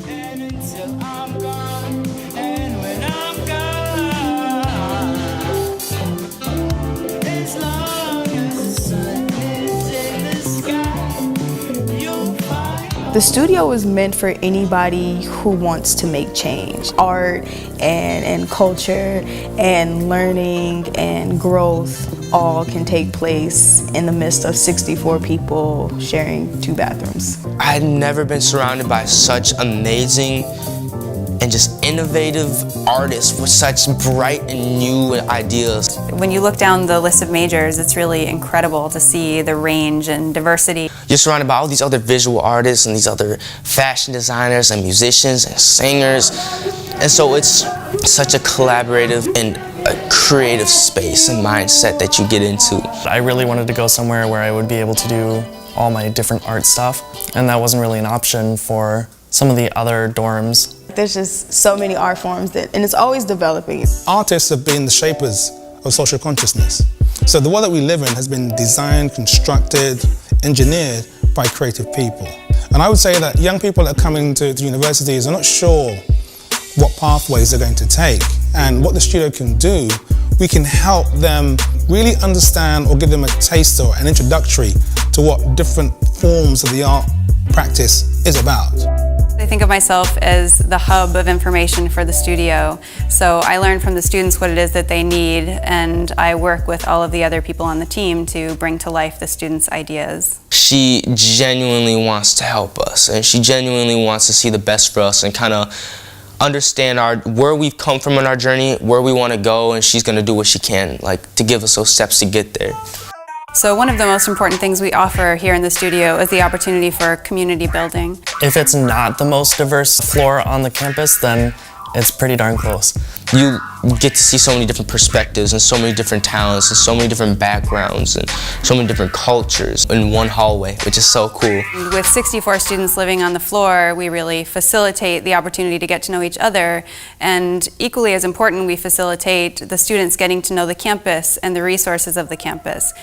And until I'm gone, and when I'm gone, as long as the sun is in the sky, you'll find. The studio is meant for anybody who wants to make change. Art and culture and learning and growth all can take place in the midst of 64 people sharing 2 bathrooms. I had never been surrounded by such amazing and just innovative artists with such bright and new ideas. When you look down the list of majors, it's really incredible to see the range and diversity. You're surrounded by all these other visual artists and these other fashion designers and musicians and singers. And so it's such a collaborative and a creative space and mindset that you get into. I really wanted to go somewhere where I would be able to do all my different art stuff, and that wasn't really an option for some of the other dorms. There's just so many art forms and it's always developing. Artists have been the shapers of social consciousness. So the world that we live in has been designed, constructed, engineered by creative people. And I would say that young people that are coming to universities are not sure what pathways they're going to take. And what the studio can do, we can help them really understand or give them a taste or an introductory to what different forms of the art practice is about. I think of myself as the hub of information for the studio. So I learn from the students what it is that they need, and I work with all of the other people on the team to bring to life the students' ideas. She genuinely wants to help us, and she genuinely wants to see the best for us and kind of understand where we've come from in our journey, where we want to go, and she's going to do what she can, like, to give us those steps to get there. So one of the most important things we offer here in the studio is the opportunity for community building. If it's not the most diverse floor on the campus, then it's pretty darn close. You get to see so many different perspectives and so many different talents and so many different backgrounds and so many different cultures in one hallway, which is so cool. With 64 students living on the floor, we really facilitate the opportunity to get to know each other, and equally as important, we facilitate the students getting to know the campus and the resources of the campus.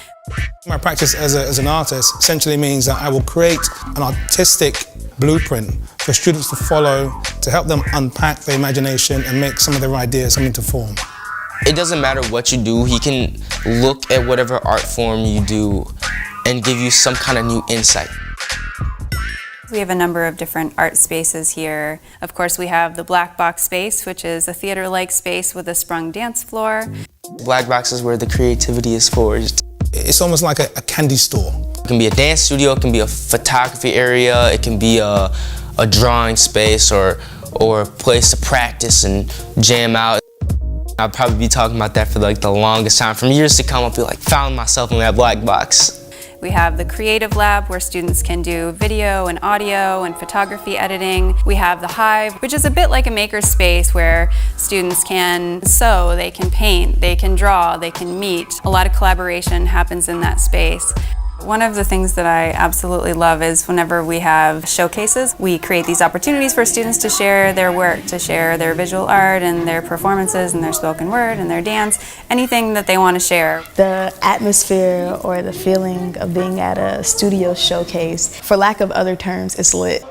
My practice as an artist essentially means that I will create an artistic blueprint for students to follow, to help them unpack their imagination and make some of their ideas come into form. It doesn't matter what you do, he can look at whatever art form you do and give you some kind of new insight. We have a number of different art spaces here. Of course, we have the Black Box space, which is a theater-like space with a sprung dance floor. Black Box is where the creativity is forged. It's almost like a candy store. It can be a dance studio, it can be a photography area, it can be a drawing space or a place to practice and jam out. I'll probably be talking about that for like the longest time. From years to come, I'll be like, found myself in that Black Box. We have the Creative Lab, where students can do video and audio and photography editing. We have the Hive, which is a bit like a maker space where students can sew, they can paint, they can draw, they can meet. A lot of collaboration happens in that space. One of the things that I absolutely love is whenever we have showcases, we create these opportunities for students to share their work, to share their visual art and their performances and their spoken word and their dance, anything that they want to share. The atmosphere or the feeling of being at a studio showcase, for lack of other terms, is lit.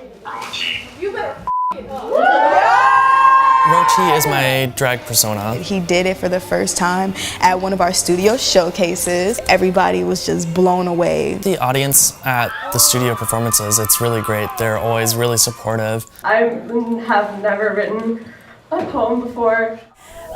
Rochi is my drag persona. He did it for the first time at one of our studio showcases. Everybody was just blown away. The audience at the studio performances, it's really great. They're always really supportive. I have never written a poem before.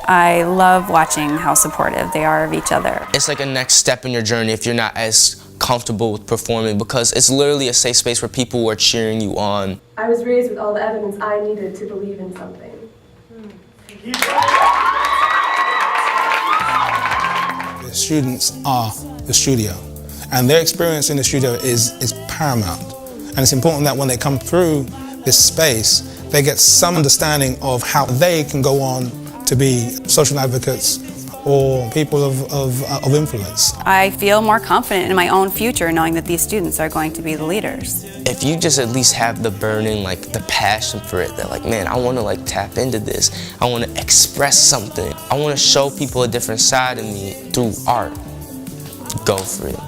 I love watching how supportive they are of each other. It's like a next step in your journey if you're not as comfortable with performing, because it's literally a safe space where people are cheering you on. I was raised with all the evidence I needed to believe in something. The students are the studio, and their experience in the studio is paramount. And it's important that when they come through this space, they get some understanding of how they can go on to be social advocates or people of influence. I feel more confident in my own future knowing that these students are going to be the leaders. If you just at least have the burning, like the passion for it, that like, man, I want to like tap into this. I want to express something. I want to show people a different side of me through art. Go for it.